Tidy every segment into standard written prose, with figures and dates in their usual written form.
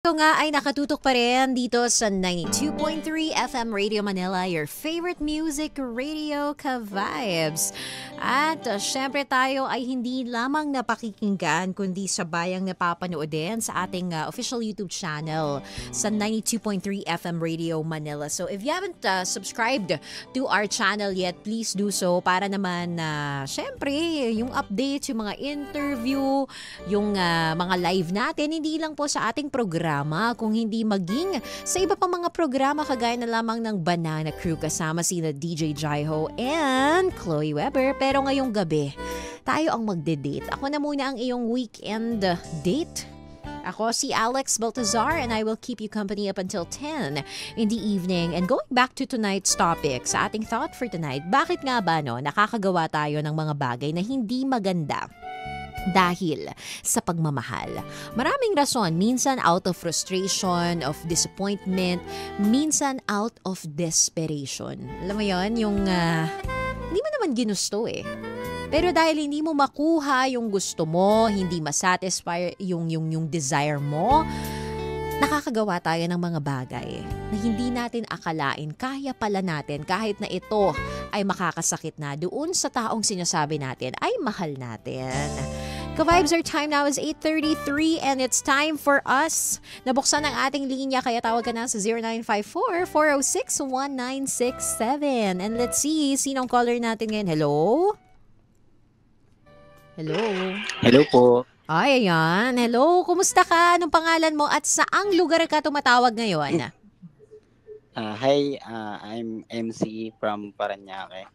Ito nga ay nakatutok pa rin dito sa 92.3 FM Radio Manila, your favorite music radio ka-vibes. At syempre tayo ay hindi lamang napakikinggan kundi sabayang napapanoodin sa ating official YouTube channel sa 92.3 FM Radio Manila. So if you haven't subscribed to our channel yet, please do so para naman syempre yung updates, yung mga interview, yung mga live natin, hindi lang po sa ating programa kung hindi maging sa iba pang mga programa kagaya na lamang ng Banana Crew kasama sina DJ Jaiho and Chloe Weber. Pero ngayong gabi, tayo ang magde-date. Ako na muna ang iyong weekend date. Ako si Alex Baltazar and I will keep you company up until 10 in the evening. And going back to tonight's topic, sa ating thought for tonight, bakit nga ba nakakagawa tayo ng mga bagay na hindi maganda? Dahil sa pagmamahal. Maraming rason, minsan out of frustration, of disappointment, minsan out of desperation. Alam mo yon, yung hindi mo naman ginusto eh. Pero dahil hindi mo makuha yung gusto mo, hindi masatisfy yung desire mo, nakakagawa tayo ng mga bagay na hindi natin akalain kaya pala natin kahit na ito ay makakasakit na doon sa taong sinasabi natin ay mahal natin. Ka-vibes, our time now is 8:33 and it's time for us. Nabuksan ang ating linya kaya tawag ka na sa 0954-406-1967. And let's see, sinong caller natin ngayon? Hello? Hello? Hello po. Ay, ayan. Hello, kumusta ka? Anong pangalan mo at saang lugar ka tumatawag ngayon? Hi, I'm MC from Paranaque.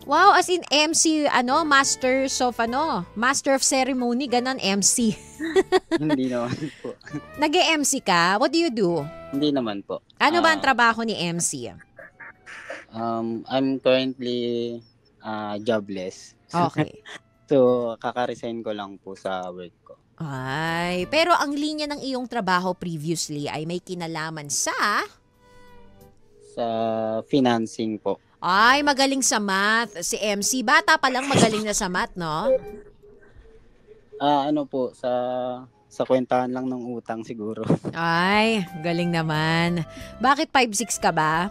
Wow, as in MC, Master of Ceremony, ganon MC. Hindi naman po. Nag-MC ka? What do you do? Hindi naman po. Ano ba ang trabaho ni MC? I'm currently jobless. Okay. So, kaka-resign ko lang po sa work ko. Ay, pero ang linya ng iyong trabaho previously ay may kinalaman sa Financing po. Ay, magaling sa math. Si MC, bata pa lang magaling na sa math, no? Ano po, sa kwentahan lang ng utang siguro. Ay, galing naman. Bakit 5'6" ka ba?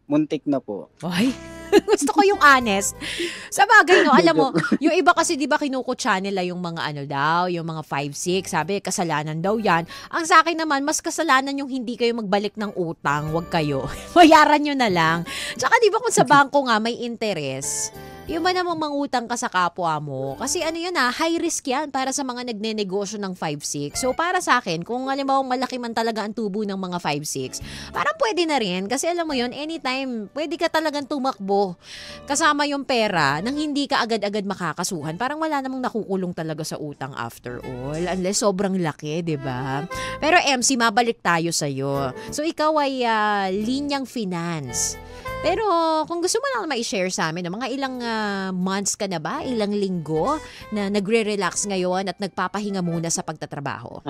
Muntik na po. Ay, gusto ko yung honest. Sa bagay, no, alam mo, yung iba kasi di ba kinukutsa nila yung mga yung mga 5'6", sabi, kasalanan daw yan. Ang sa akin naman, mas kasalanan yung hindi kayo magbalik ng utang, wag kayo. Bayaran nyo na lang. Tsaka di ba kung sa bangko nga may interest, yung ba namang mangutang ka sa kapwa mo? Kasi high risk yan para sa mga nagnenegosyo ng 5'6". So para sa akin, kung halimbawa malaki man talaga ang tubo ng mga 5'6", parang pwede na rin. Kasi alam mo yun, anytime, pwede ka talagang tumakbo kasama yung pera nang hindi ka agad-agad makakasuhan. Parang wala namang nakukulong talaga sa utang after all. Unless sobrang laki, di ba? Pero MC, mabalik tayo sa'yo. So ikaw ay linyang finance. Pero kung gusto mo lang ma-share sa amin, mga ilang months ka na ba, ilang linggo na nagre-relax ngayon at nagpapahinga muna sa pagtatrabaho?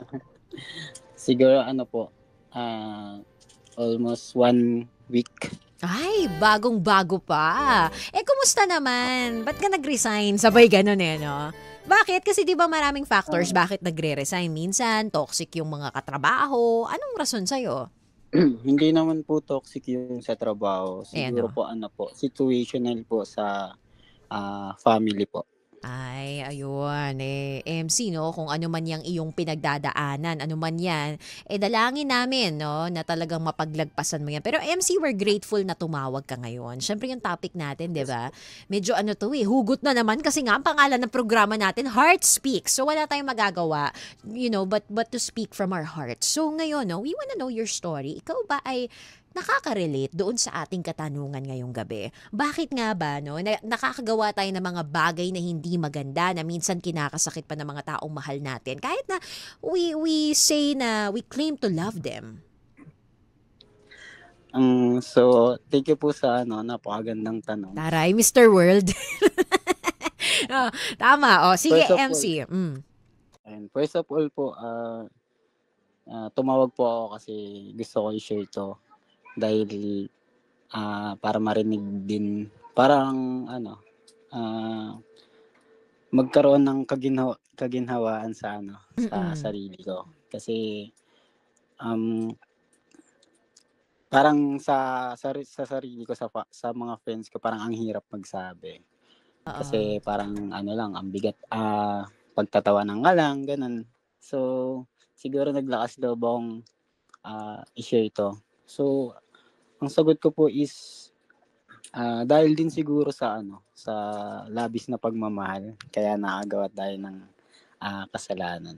Siguro po, almost 1 week. Ay, bagong-bago pa. Kumusta naman? Ba't ka nag-resign? Sabay ganun no? Bakit? Kasi di ba maraming factors bakit nagre-resign? Minsan, toxic yung mga katrabaho. Anong rason sa'yo? Hindi naman po toxic yung sa trabaho. Siguro po situational po sa family po. Ay, ayun. MC, no? Kung ano man yung iyong pinagdadaanan, ano man yan, dalangin namin, no? Na talagang mapaglagpasan mo yan. Pero MC, we're grateful na tumawag ka ngayon. Siyempre yung topic natin, di ba? Medyo hugot na naman kasi nga ang pangalan ng programa natin, Heart Speaks. So wala tayong magagawa, but to speak from our hearts. So ngayon, no? We wanna know your story. Ikaw ba ay nakaka-relate doon sa ating katanungan ngayong gabi? Bakit nga ba nakakagawa tayo ng mga bagay na hindi maganda na minsan kinakasakit pa ng mga taong mahal natin kahit na we say na we claim to love them? So, thank you po sa napakagandang tanong. Taray, Mr. World. Tama. Sige, MC. First of all po, tumawag po ako kasi gusto ko i-share to. Dahil para marinig din, parang magkaroon ng kaginhawaan sa sa sarili ko. Kasi um, parang sa sarili ko, sa mga friends ko, parang ang hirap magsabi. Oo. Kasi parang ano lang, ang bigat, pagtatawanan ka lang, gano'n. So, siguro naglakas loob akong, i-share ito. So, ang sagot ko po is, dahil din siguro sa ano, sa labis na pagmamahal, kaya nakagawa tayo ng, kasalanan.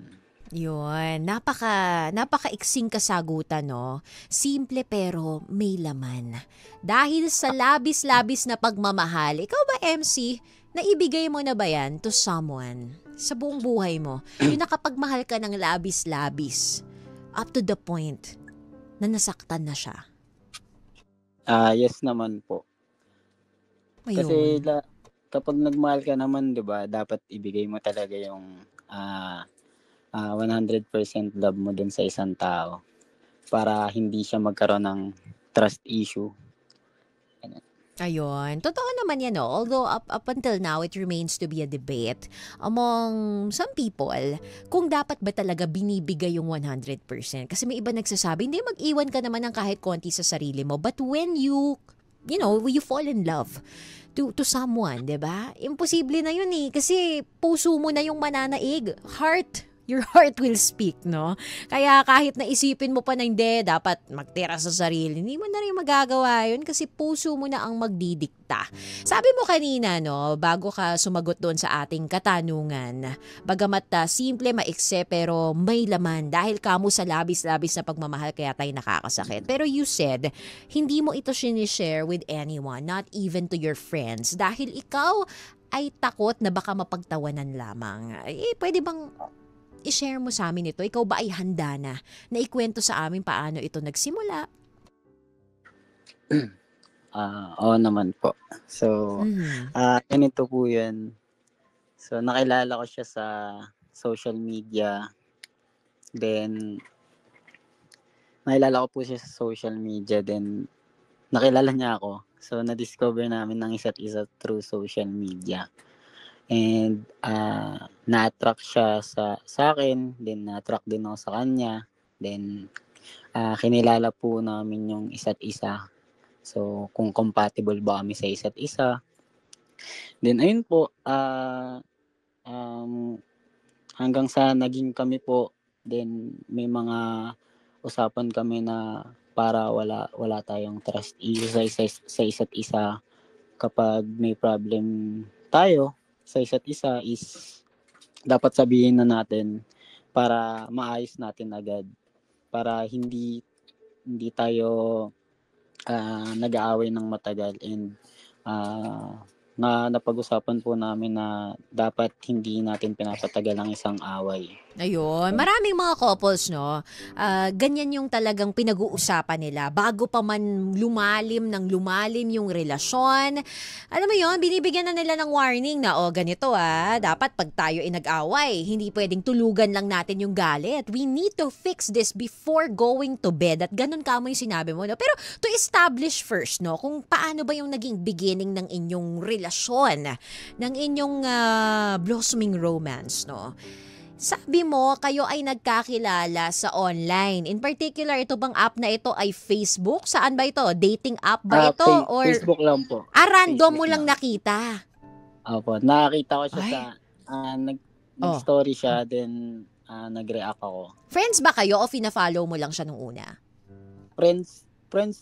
Yun, napakaiksing kasagutan, no? Simple pero may laman. Dahil sa labis-labis na pagmamahal, ikaw ba, MC, naibigay mo na ba yan to someone sa buong buhay mo? Yung nakapagmahal ka ng labis-labis, up to the point na nasaktan na siya. Yes naman po. Kasi Ayun. kapag nagmahal ka naman, 'di ba, dapat ibigay mo talaga yung 100% love mo dun sa isang tao para hindi siya magkaroon ng trust issue. Ayun. Totoo naman yan, no? Although up until now, it remains to be a debate among some people kung dapat ba talaga binibigay yung 100%. Kasi may iba nagsasabi, hindi, mag-iwan ka naman ng kahit konti sa sarili mo. But when you fall in love to someone, 'di ba? Imposible na 'yun eh kasi puso mo na yung mananaig. Your heart will speak, no? Kaya kahit naisipin mo pa na hindi, dapat magtira sa sarili, hindi mo na rin magagawa yun kasi puso mo na ang magdidikta. Sabi mo kanina, no, bago ka sumagot doon sa ating katanungan, bagamat simple, maikse, pero may laman dahil kamo sa labis-labis na pagmamahal kaya tayo nakakasakit. Pero you said, hindi mo ito sinishare with anyone, not even to your friends, dahil ikaw ay takot na baka mapagtawanan lamang. Pwede bang i-share mo sa amin ito? Ikaw ba ay handa na ikwento sa amin paano ito nagsimula? Oo naman po. So, ganito po yun. So, nakilala ko siya sa social media. Then, nakilala ko po siya sa social media. Then, nakilala niya ako. So, na-discover namin ng isa't isa through social media. And na-attract siya sa akin, then na-attract din ako sa kanya. Then kinilala po namin yung isa't isa. So kung compatible ba kami sa isa't isa. Then ayun po, hanggang sa naging kami po, then may mga usapan kami na para wala tayong trust issue sa isa't isa. Kapag may problem tayo sa isa't isa is dapat sabihin na natin para maayos natin agad, para hindi tayo nag-aaway ng matagal. And napag-usapan po namin na dapat hindi natin pinapatagal ang isang away. Ayun, maraming mga couples, no, ganyan yung talagang pinag-uusapan nila bago pa man lumalim yung relasyon. Alam mo yon, binibigyan na nila ng warning na, ganito dapat pag tayo ay nag-away, hindi pwedeng tulugan lang natin yung galit. We need to fix this before going to bed. At ganun ka mo yung sinabi mo, no? Pero to establish first, no, kung paano ba yung naging beginning ng inyong relasyon, ng inyong blossoming romance, no? Sabi mo, kayo ay nagkakilala sa online. In particular, ito bang app na ito ay Facebook? Saan ba ito? Dating app ba ito? Or Facebook lang po. Random Facebook mo lang lang. nakita? Opo, nakakita ko siya sa, nag-story siya, then nag-react ako. Friends ba kayo o fina-follow mo lang siya nung una? Friends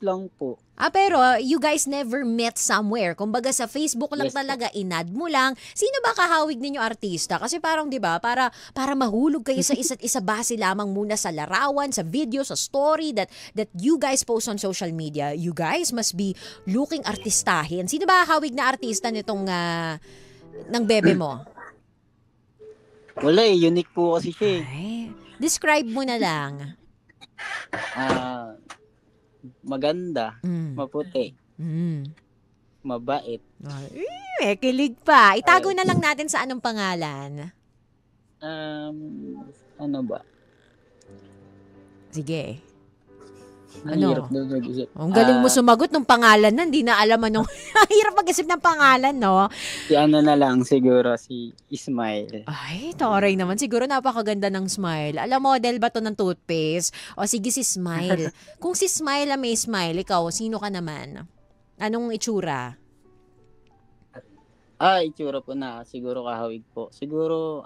lang po. Pero you guys never met somewhere. Kumbaga sa Facebook lang Yes, talaga, inad mo lang. Sino ba kahawig ninyo artista? Kasi parang 'di ba, para mahulog kayo sa isa't isa base lamang muna sa larawan, sa video, sa story that you guys post on social media. You guys must be looking artistahin. Sino ba kahawig na artista nitong ng bebe mo? Wala unique po kasi siya. Ay, describe mo na lang. Maganda, maputi, mabait. May kilig pa. Itago na lang natin sa anong pangalan. Ano ba? Sige. Mahirap Ano? daw mag-isip. Ang galing mo sumagot ng pangalan na, hindi na alam anong hirap mag-isip ng pangalan, no? Si ano na lang siguro, si Ismail. Ay, taray naman. Siguro napakaganda ng smile. Alam, model ba to ng toothpaste? O sige, si Smile. Kung si Smile may smile, ikaw, sino ka naman? Anong itsura? Itsura po na, siguro kahawig po. Siguro,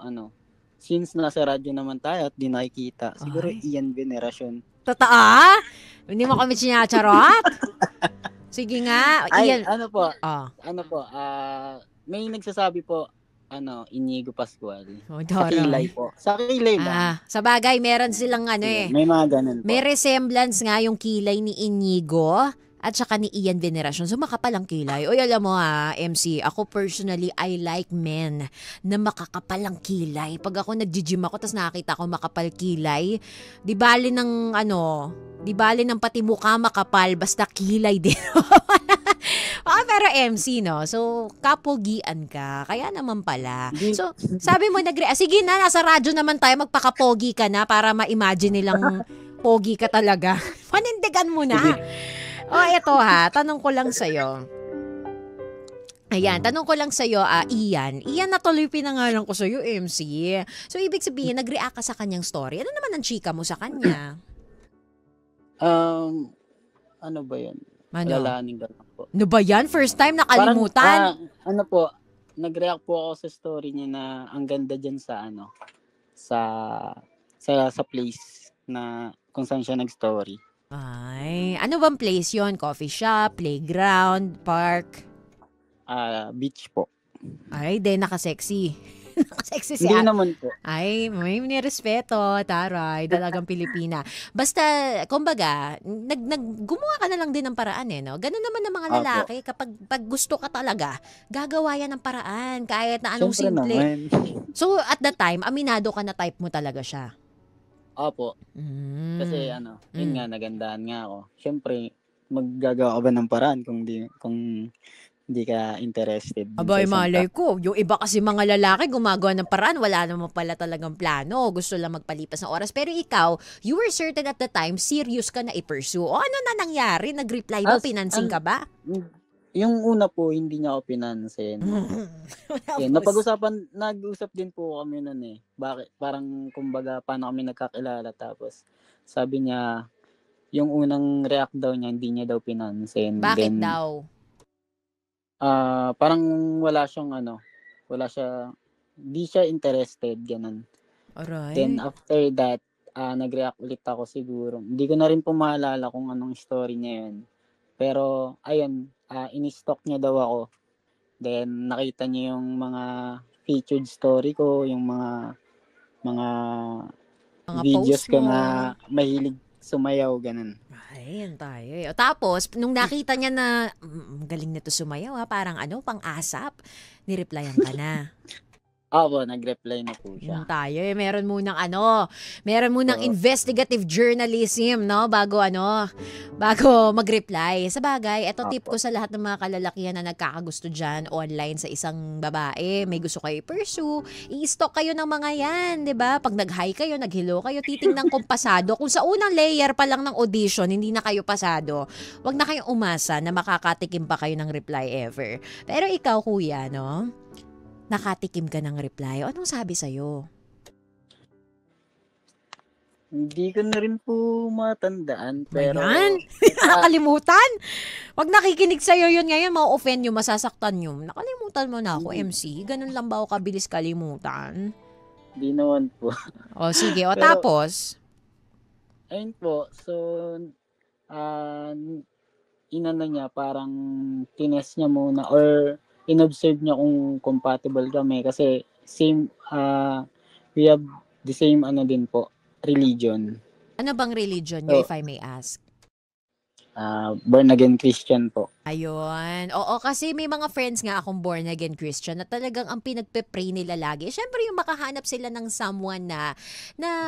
since nasa radyo naman tayo at di nakikita, siguro Ay. Ian Veneracion. Totoo? Hindi mo kami sinacharot? Sige nga. Ay, Iyan. ano po, may nagsasabi po, Inigo Pascual. Oh, Sa kilay po. Sa kilay lang. Sa bagay, meron silang May mga ganun po. may resemblance nga yung kilay ni Inigo at saka ni Ian Veneracion. So, makapal ang kilay. Oy, alam mo MC, ako personally, I like men na makakapal ang kilay. Pag ako nag-gym ako, tapos nakakita ko makapal kilay, di bali ng pati mukha makapal, basta kilay din. Pero MC, no? So, kapogian ka. Kaya naman pala. So, sabi mo, sige na, nasa radyo naman tayo, magpakapogi ka na para ma-imagine nilang pogi ka talaga. Panindigan mo na. Eto tanong ko lang sa'yo. Ayan, tanong ko lang sa'yo, Ian. Ian, natuloy pinangalan ko sa'yo, MC. So, ibig sabihin, nag-react ka sa kanyang story. Ano naman ang chika mo sa kanya? Ano ba yun? Ano? Alalahanin ka lang po. Ano ba yan? First time nakalimutan? Nag-react po ako sa story niya na ang ganda dyan sa sa place na kung saan siya nag-story. Ay, ano bang place yon? Coffee shop, playground, park? Beach po. Ay, nakasexy. Nakasexy si Hindi naman po. Ay, may nirespeto, taray, dalagang Pilipina. Basta, kumbaga, gumawa ka na lang din ng paraan no? Ganun naman ng mga lalaki, kapag gusto ka talaga, gagawa yan ng paraan, kahit na anong Siyempre simple. naman. So, at that time, aminado ka na type mo talaga siya? Opo. Kasi yun nga, nagandaan nga ako. Siyempre, maggagawa ka ba ng paraan kung hindi ka interested. Abay, malay ko. Yung iba kasi mga lalaki gumagawa ng paraan, wala naman pala talagang plano. Gusto lang magpalipas ng oras. Pero ikaw, you were certain at the time, serious ka na i-pursue. O ano na nangyari? Nag-reply ba? Pinansin ka ba? Yung una po, hindi niya ako pinansin. Nag-usap din po kami nun Bakit? Parang, kumbaga, paano kami nagkakilala. Tapos, sabi niya, yung unang react daw niya, hindi niya daw pinansin. Bakit daw? Parang hindi siya interested, ganun. Alright. Then after that, nag-react ulit ako siguro. Hindi ko na rin po maalala kung anong story niya yun. Pero, ayun, in-stalk niya daw ako. Then, nakita niya yung mga featured story ko, yung mga videos ko na mahilig sumayaw, ganun. Ay, yan tayo. Tapos, nung nakita niya na, galing nito sumayaw parang pang-asap, nireplyan ka na. Opo, nag-reply na po siya. Tayo meron munang investigative journalism, no? Bago mag-reply. Sa bagay, eto tip ko sa lahat ng mga kalalakihan na nagkakagusto dyan online sa isang babae, may gusto kayo i-pursue, i-stalk kayo ng mga yan, di ba? Pag nag-hi kayo, nag-hello kayo, titingnan kung pasado. Kung sa unang layer pa lang ng audition, hindi na kayo pasado, wag na kayong umasa na makakatikim pa kayo ng reply ever. Pero ikaw, kuya, no? Nakatikim ka ng reply. Anong sabi sa'yo? Hindi ko na rin po matandaan. Pero, Ayan? Nakalimutan? Wag nakikinig sa'yo yun ngayon, ma-offend nyo, masasaktan nyo. Nakalimutan mo na ako, MC. Ganun lang ba ako kabilis kalimutan? Hindi naman po. O sige, Pero, tapos? Ayun po, so, inano niya, parang tinest niya muna or inobserve niya kung compatible kami kasi we have the same din po, religion. Ano bang religion nyo, if I may ask? born again Christian po. Ayun. Oo, kasi may mga friends nga akong born again Christian na talagang ang pinagpe-pray nila lagi. Syempre yung makahanap sila ng someone na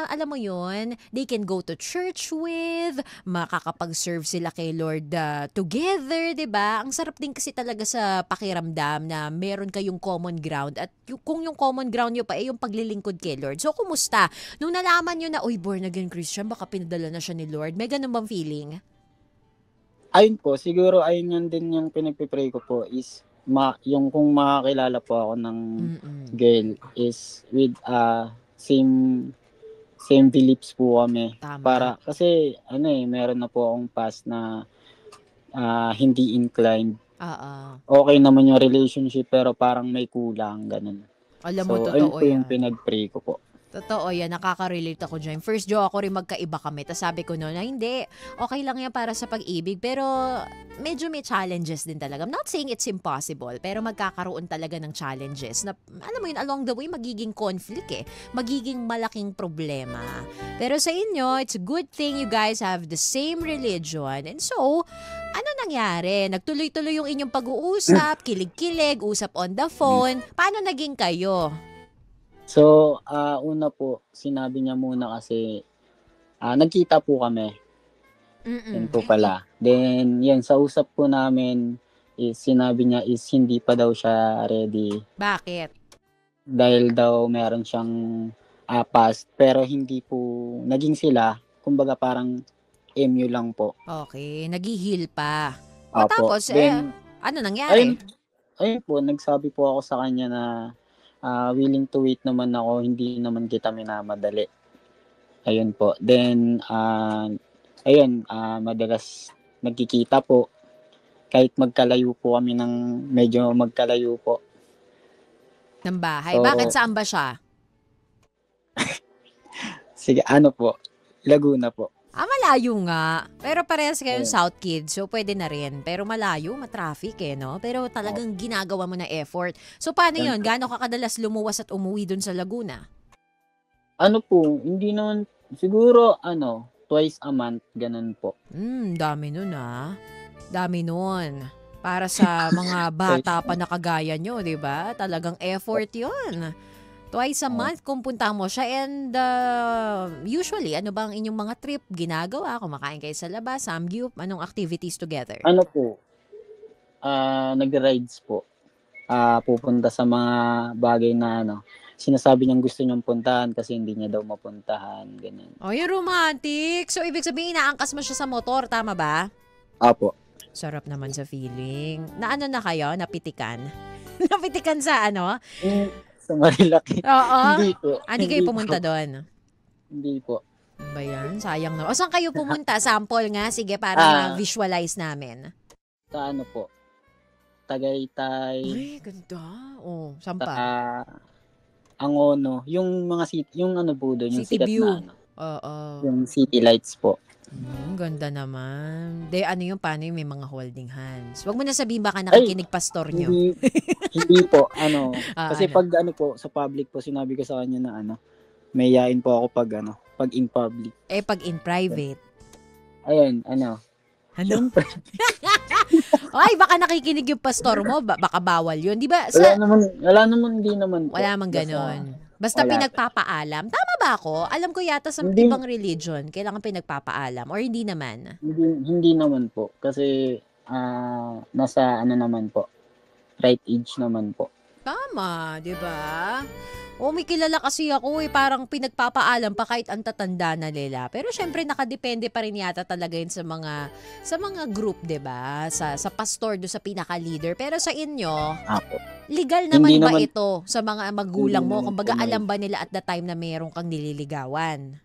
alam mo yun, they can go to church with, makakapag-serve sila kay Lord together, 'di ba? Ang sarap din kasi talaga sa pakiramdam na meron kayong common ground at kung yung common ground nyo pa yung paglilingkod kay Lord. So, kumusta? Nung nalaman nyo na, uy, born again Christian, baka pinadala na siya ni Lord, may ganun bang feeling? Ayun po, siguro ayun yan din yung pinagpipray ko po is yung kung makakilala po ako ng Mm-mm. girl is with same same beliefs po kami. Tama. Para kasi meron na po akong past na hindi inclined. Oo. Okay naman yung relationship pero parang may kulang ganun. Alam mo, So ayun totoo po yung yan. pinagpray ko po. Totoo yan, nakaka-relate ako dyan. First jowa ko rin magkaiba kami. Tapos sabi ko noon na hindi, okay lang yan para sa pag-ibig. Pero medyo may challenges din talaga. I'm not saying it's impossible, pero magkakaroon talaga ng challenges. Na, alam mo yun, along the way, magiging conflict magiging malaking problema. Pero sa inyo, it's a good thing you guys have the same religion. And so, ano nangyari? Nagtuloy-tuloy yung inyong pag-uusap, kilig-kilig, usap on the phone. Paano naging kayo? So una po, sinabi niya muna kasi nagkita po kami. Yun Mm-mm. po pala. Then, yun, sa usap po namin, is sinabi niya is hindi pa daw siya ready Bakit? dahil daw meron siyang past, pero hindi po naging sila. Kumbaga parang MU lang po. Okay, nag-heal pa. O Opo. tapos, Then, ano nangyari? ayun po, nagsabi po ako sa kanya na willing to wait naman ako, hindi naman kita minamadali. Ayun po. Then, madalas nagkikita po. Kahit magkalayo po kami medyo magkalayo po. Ng bahay. So, Bakit? Saan ba siya? sige, ano po, Laguna po. Malayo nga. Pero parehas kayong Ayun. South Kids, so pwede na rin. Pero malayo, matraffic no? Pero talagang ginagawa mo na effort. So paano yun? Gaano ka kadalas lumuwas at umuwi dun sa Laguna? Ano po, hindi naman, siguro, twice a month, ganun po. Dami nun Dami nun. Para sa mga bata pa na kagaya nyo, di ba? Talagang effort yun. Twice a month kung punta mo siya and usually, ano ba ang inyong mga trip ginagawa? Kumakain kayo sa labas, samgyup, anong activities together? Ano po, nag-rides po. Pupunta sa mga bagay na sinasabi niyang gusto niyang puntahan kasi hindi niya daw mapuntahan, ganyan. Oh, yung romantic. So, ibig sabihin, inaangkas mo siya sa motor, tama ba? Apo. Sarap naman sa feeling. Na ano na kayo? Napitikan? Napitikan sa ano? Sa Marilaki. Oo. Hindi po. Hindi kayo pumunta doon? Hindi po. Ano ba yan? Sayang na. O, saan kayo pumunta? Sample nga. Sige, para visualize namin. Sa ano po? Tagaytay. Ay, ganda. Oh, saan pa? Angono. Yung mga yung ano po doon, yung City sikat view. na Oo. yung city lights po. Ganda naman. De, ano yung paano yung may mga holding hands? Huwag mo na sabihin baka nakikinig pastor nyo. Hindi po. Kasi ano? pag po, sa public po, sinabi ko sa kanya na may yain po ako pag in public. Pag in private. Ayun, Ano? Ay, baka nakikinig yung pastor mo, baka bawal yun. Di ba? Wala naman, hindi naman po. Wala man ganon. Basta wala. Pinagpapaalam. Tama ba ako? Alam ko yata sa ibang religion, kailangan pinagpapaalam. Or hindi naman? Hindi naman po. Kasi, nasa naman po. Right age naman po. Tama, di ba? May kilala kasi ako parang pinagpapaalam pa kahit ang tatanda na nila. Pero syempre nakadepende pa rin yata talaga yun sa mga group, 'di ba? Sa pastor do sa pinaka-leader. Pero sa inyo, legal naman Hindi ba naman, ito sa mga magulang mo? naman Kumbaga po, alam ba nila at the time na mayroong kang nililigawan?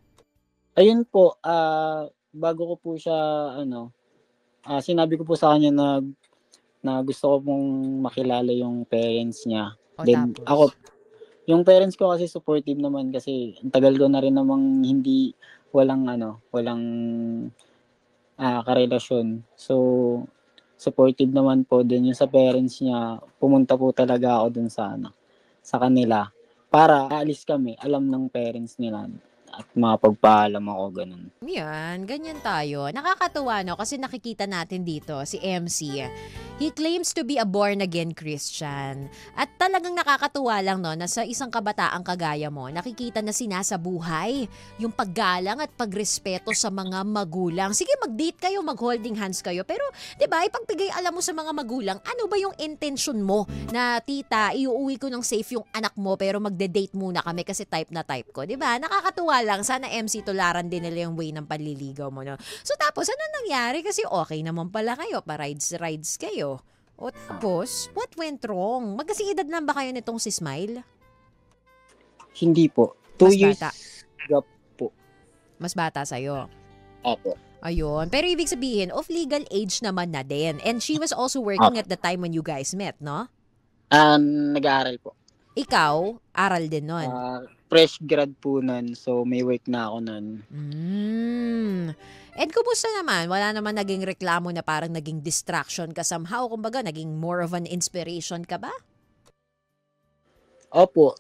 Ayun po, bago ko po siya sinabi ko po sa kanya na gusto ko pong makilala yung parents niya. Then tapos? ako, yung parents ko kasi supportive naman kasi ang tagal ko na rin namang walang karelasyon. So, supportive naman po din yung sa parents niya. Pumunta po talaga ako dun sa kanila. Para aalis kami, alam ng parents nila. at mapagpaalam ako, ganun. Yan, ganyan tayo. Nakakatuwa, no? Kasi nakikita natin dito, si MC. He claims to be a born-again Christian. At talagang nakakatuwa lang, no, na sa isang kabataang kagaya mo, nakikita na sinasabuhay yung paggalang at pagrespeto sa mga magulang. Sige, mag-date kayo, mag-holding hands kayo. Pero, di ba, ipagbigay alam mo sa mga magulang, ano ba yung intention mo na, tita, iuuwi ko ng safe yung anak mo, pero magde-date muna kami kasi type na type ko. Di ba? Nakakatuwa lang. Sana MC tularan din nila yung way ng panliligaw mo, no? So, tapos, ano nangyari? Kasi okay naman pala kayo. Pa-rides kayo. O tapos, what went wrong? Magkasing edad lang ba kayo nitong si Smile? Hindi po. 2 Mas years bata. gap po. Mas bata sa'yo. Opo. Ayun. Pero ibig sabihin, of legal age naman na din. And she was also working at the time when you guys met, no? Nag-aaral po. Ikaw, aral din nun. Fresh grad po nun, so may work na ako nun. And kumusta naman? Wala naman naging reklamo na parang naging distraction ka somehow? Kumbaga, naging more of an inspiration ka ba? Opo.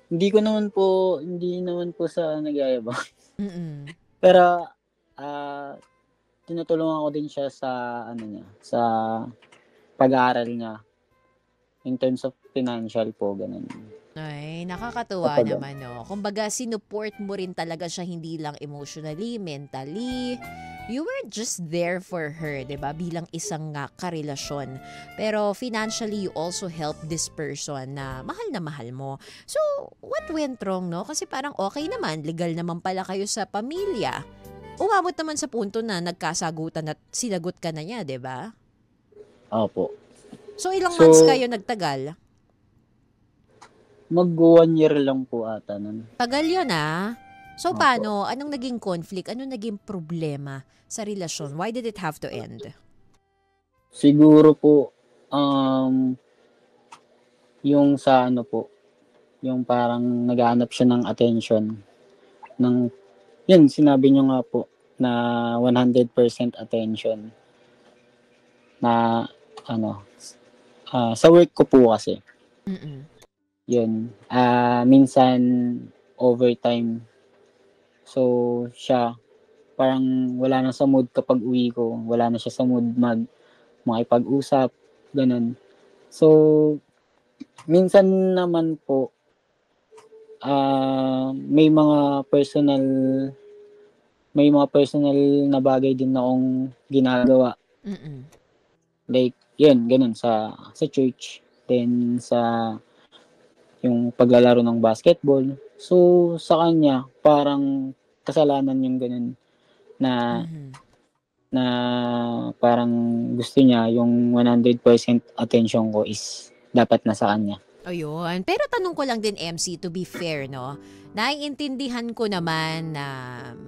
Hindi naman po sa nagyayabang. Mm-mm. Pero, tinutulungan ko din siya sa, sa pag-aaral niya. In terms of financial po, ganun. Ay, nakakatuwa naman, no? Kumbaga, sinuport mo rin talaga siya hindi lang emotionally, mentally. You were just there for her, 'di ba? Bilang isang karelasyon. Pero financially, you also help this person na mahal mo. So, what went wrong, no? Kasi parang okay naman, legal naman pala kayo sa pamilya. Umabot naman sa punto na nagkasagutan at sinagot ka na niya, 'di ba? Opo. So, ilang months kayo nagtagal? Mag 1 year lang po ata nun. Tagal yun, ah. So, Opo. paano? Anong naging conflict? Anong naging problema sa relasyon? Why did it have to end? Siguro po, yung sa po, yung parang naghahanap siya ng attention. Yun, sinabi niyo nga po, na 100% attention. Na, sa work ko po kasi. Mm-mm. Yun. Minsan, overtime. So, siya, parang wala na sa mood kapag uwi ko. Wala na siya sa mood makipag-usap. Ganun. So, minsan naman po, may mga personal na bagay din akong ginagawa. Mm-mm. Like, yun, ganun, sa church. Then, sa yung paglalaro ng basketball. So, sa kanya, parang kasalanan yung ganun na Mhm. na parang gusto niya yung 100% attention ko is dapat na sa kanya. Ayun. Pero tanong ko lang din, MC, to be fair, no? Naiintindihan ko naman na,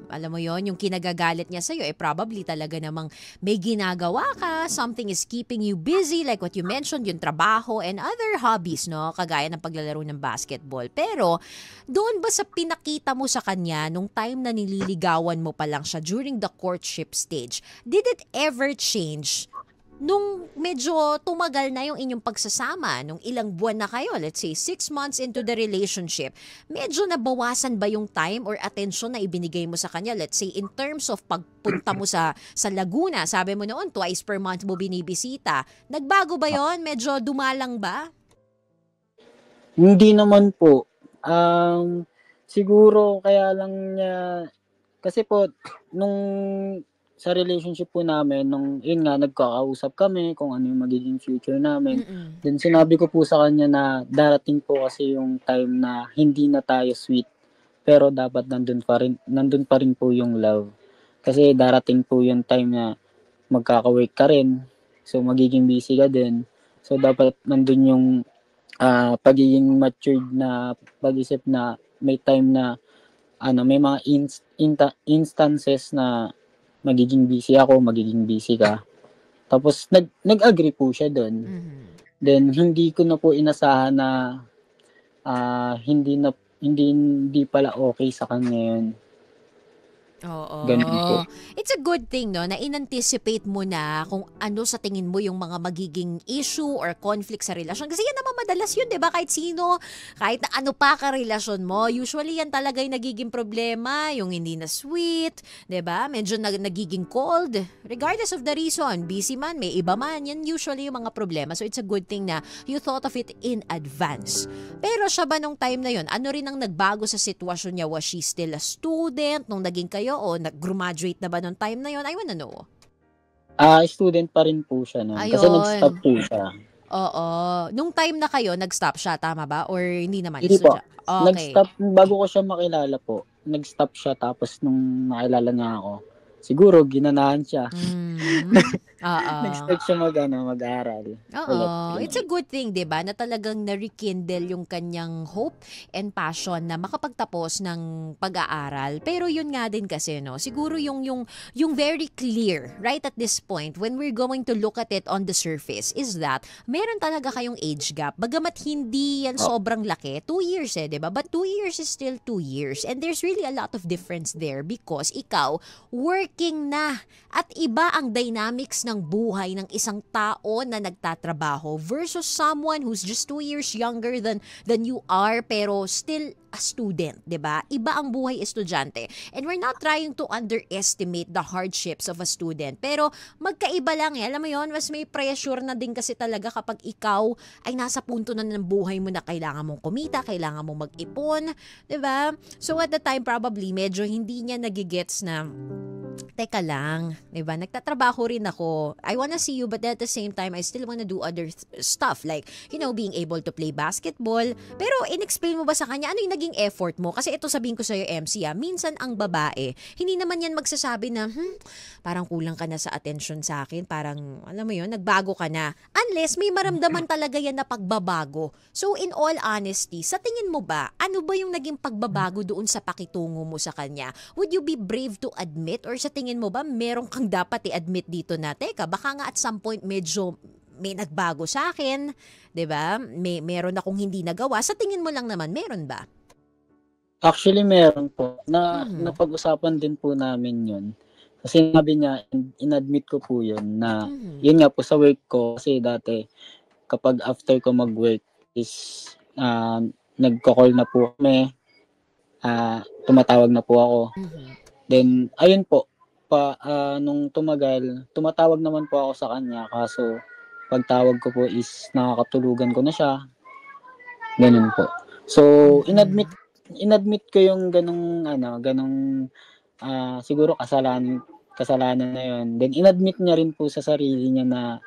alam mo yon yung kinagagalit niya sa'yo, probably talaga namang may ginagawa ka, something is keeping you busy, like what you mentioned, yung trabaho and other hobbies, no? Kagaya ng paglalaro ng basketball. Pero, doon ba sa pinakita mo sa kanya, nung time na nililigawan mo pa lang siya during the courtship stage, did it ever change nung medyo tumagal na yung inyong pagsasama, nung ilang buwan na kayo, let's say 6 months into the relationship, medyo nabawasan ba yung time or attention na ibinigay mo sa kanya? Let's say in terms of pagpunta mo sa Laguna, sabi mo noon twice per month mo binibisita. Nagbago ba yon? Medyo dumalang ba? Hindi naman po. Siguro kaya lang niya, kasi po, nung sa relationship po namin, yun nga, nagkakausap kami kung ano yung magiging future namin. Mm-mm. Then sinabi ko po sa kanya na darating po kasi yung time na hindi na tayo sweet, pero dapat nandun pa rin po yung love. Kasi darating po yung time na magkaka-work ka rin, so magiging busy ka din. So dapat nandun yung pagiging matured na pag-isip na may time na may mga instances na magiging busy ako, magiging busy ka. Tapos nag-agree po siya doon. Mm-hmm. Then hindi ko na po inasahan na hindi pala okay sa kanya yun. Ganun po. Oo. It's a good thing, no, na in-anticipate mo na kung ano sa tingin mo yung mga magiging issue or conflict sa relasyon. Kasi yan naman madalas yun, di ba? Kahit sino, kahit na ano pa ka-relasyon mo, usually yan talaga yung nagiging problema, yung hindi na sweet, di ba? Medyo nagiging cold. Regardless of the reason, busy man, may iba man, yan usually yung mga problema. So it's a good thing na you thought of it in advance. Pero siya ba nung time na yun, ano rin ang nagbago sa sitwasyon niya? Was she still a student nung naging kayo o nag-graduate na ba nung time na yun? I wanna know. Student pa rin po siya noon. Kasi nag-stop Ayun. po siya. Oo. Nung time na kayo, nag-stop siya, tama ba? Or hindi naman? Hindi po. Okay. Nag-stop, bago ko siya makilala po, nag-stop siya tapos nung nakilala niya ako, siguro ginanahan siya. Oo. Nag-start siya mag-aral. Oo. Ulit. It's a good thing, 'di ba? Na talagang na-rekindle yung kanyang hope and passion na makapagtapos ng pag-aaral. Pero yun nga din kasi, no. Siguro yung very clear right at this point when we're going to look at it on the surface is that meron talaga kayong age gap. Bagamat hindi yan sobrang laki, 2 years 'di ba? But 2 years is still 2 years. And there's really a lot of difference there because ikaw working na at iba ang dynamics ng buhay ng isang tao na nagtatrabaho versus someone who's just 2 years younger than you are pero still a student, 'di ba? Iba ang buhay estudyante. And we're not trying to underestimate the hardships of a student. Pero magkaiba lang Alam mo 'yon, mas may pressure na din kasi talaga kapag ikaw ay nasa punto na ng buhay mo na kailangan mong kumita, kailangan mong mag-ipon, 'di ba? So at the time probably medyo hindi niya nagigets na teka lang, 'di ba? Nagtatrabaho rin ako. I wanna see you but at the same time I still wanna do other stuff like, being able to play basketball. Pero in-explain mo ba sa kanya ano yung naging effort mo? Kasi ito sabihin ko sa iyo MC, minsan ang babae, hindi naman yan magsasabi na, parang kulang ka na sa attention sa akin, parang alam mo 'yon, nagbago ka na. Unless may maramdaman talaga yan na pagbabago. So in all honesty, sa tingin mo ba, ano ba yung naging pagbabago doon sa pakitungo mo sa kanya? Would you be brave to admit or sa tingin mo ba meron kang dapat i-admit dito na, teka, baka nga at some point medyo may nagbago sa akin, 'di ba? Meron akong hindi nagawa. Sa tingin mo lang naman, meron ba? Actually, meron po. Napag-usapan din po namin yun. Kasi sinabi niya, in-admit ko po yun na, yun nga po sa work ko, kasi dati, kapag after ko mag-work is, nagko-call na po kami, tumatawag na po ako. Then, ayun po, nung tumatawag naman po ako sa kanya, kaso, pagtawag ko po is nakakatulugan ko na siya. Ganun po. So, inadmit ko yung ganung siguro kasalanan na yun. Then inadmit niya rin po sa sarili niya na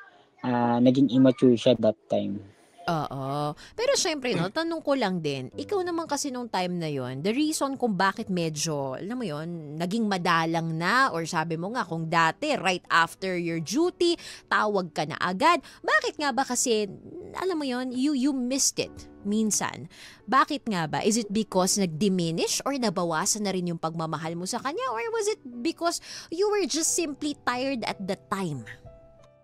naging immature siya that time. Oo. Pero syempre, no, tanong ko lang din, ikaw naman kasi nung time na yon, the reason kung bakit medyo, alam mo yon, naging madalang na or sabi mo nga kung dati, right after your duty, tawag ka na agad. Bakit nga ba kasi, alam mo yon, you missed it minsan. Bakit nga ba? Is it because nag-diminish or nabawasan na rin yung pagmamahal mo sa kanya? Or was it because you were just simply tired at the time?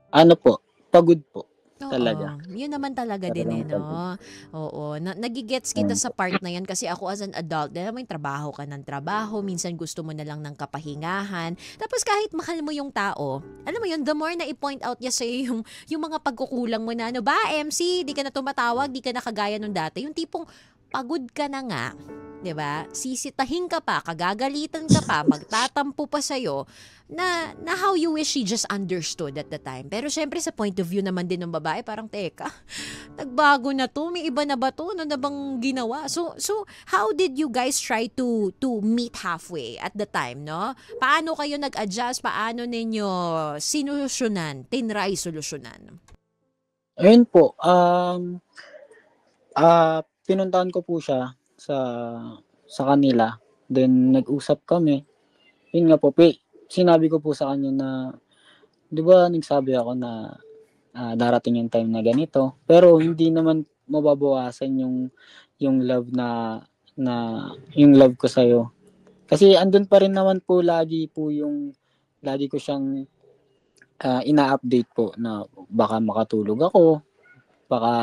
Ano po? Pagod po. Oo, Talaga. yun naman talaga din no? Oo, nagigets kita sa part na yan kasi ako as an adult, dahil may trabaho ka ng trabaho, minsan gusto mo na lang ng kapahingahan. Tapos kahit mahal mo yung tao, alam mo yun, the more na i-point out niya sa'yo yung mga pagkukulang mo na, ano ba, MC, di ka na tumatawag, di ka na kagaya nung dati. Yung tipong pagod ka na nga, 'di ba? Sisitahin ka pa, kagagalitan ka pa, magtatampo pa sa'yo na how you wish she just understood at the time. Pero syempre sa point of view naman din ng babae, parang teka, nagbago na to, may iba na ba to? Ano na bang ginawa? So how did you guys try to meet halfway at the time, no? Paano kayo nag-adjust? Paano ninyo tinry solusyonan? Ayun po, pinuntahan ko po siya sa kanila. Then nag-usap kami. Yun nga po, sinabi ko po sa kanya na, 'di ba nagsabi ako na darating yung time na ganito, pero hindi naman mababawasan yung love na yung love ko sa iyo. Kasi andun pa rin naman po lagi ko siyang ina-update po na baka makatulog ako, baka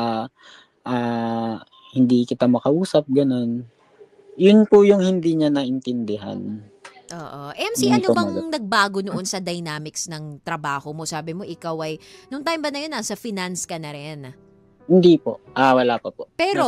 hindi kita makausap, ganun. Yun po yung hindi niya naintindihan. Oo. MC, Hindi ano po bang nagbago noon sa dynamics ng trabaho mo? Sabi mo ikaw ay, nung time ba na yun, nasa finance ka na rin. Hindi po. Wala pa po. Nasa Pero,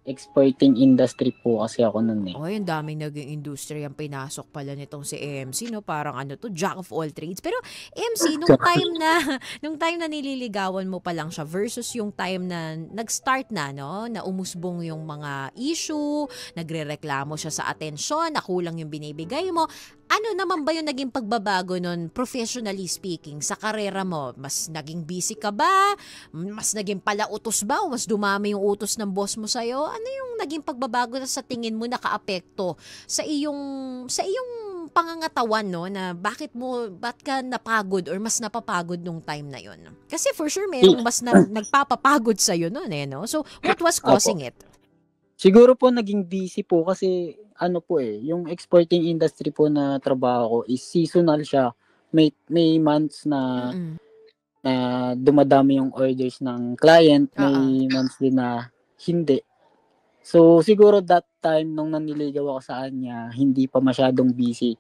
exporting industry po kasi ako nun eh. oh, yung daming naging industry ang pinasok pala nitong si MC, no? Parang ano to, jack of all trades. Pero MC, nung time na nung time na nililigawan mo pa lang siya versus yung time na nag-start na, no? Na umusbong yung mga issue, nagrereklamo siya sa atensyon, na kulang yung binibigay mo. Ano naman ba yung naging pagbabago nun, professionally speaking, sa karera mo? Mas naging busy ka ba? Mas naging palautos ba? O mas dumami yung utos ng boss mo sa'yo? Ano yung naging pagbabago na sa tingin mo nakaapekto sa iyong pangangatawan, no, na ba't ka napagod or mas napapagod nung time na yon? Kasi for sure merong mas nagpapapagod sa iyo noon eh, no? So what was causing it? Siguro po naging busy po kasi po yung exporting industry po na trabaho ko is seasonal siya. May months na Mm. dumadami yung orders ng client, Oo. may months din na hindi. So siguro that time nung naniligaw ako sa kanya, hindi pa masyadong busy.